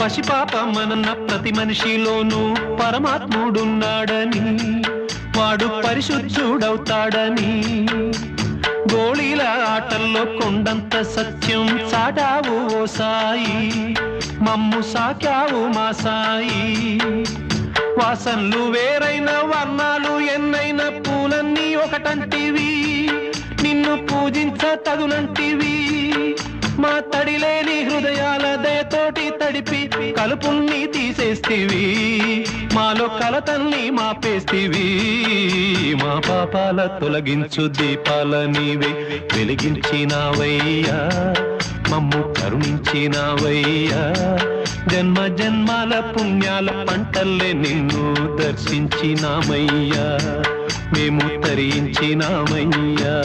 పసిపాపమనన్న ప్రతి మనిషిలోనూ పరమాత్ముడున్నాడని, వాడు పరిశుద్ధుడవుతాడని, గోళీల ఆటల్లో కొండంత సత్యం చాటావు ఓ సాయి, మమ్ము సాకావు మా సాయి. వాసనలు వేరైన వర్ణాలు ఎన్నైన పూలన్నీ ఒకటంటివి, నిన్ను పూజించ తగునంటివి. మా తడిలేని హృదయాల దయతోటి తడిపి కలుపుల్ని తీసేస్తివి, మాలో కలతల్ని మాపేస్తివి. మా పాపాల తొలగించు దీపాల నీవే వెలిగించినావయ్యా, మమ్ము కరుణించినావయ్యా. జన్మ జన్మాల పుణ్యాల పంటల్లే నిన్ను దర్శించినామయ్యా, మేము తరించినామయ్యా.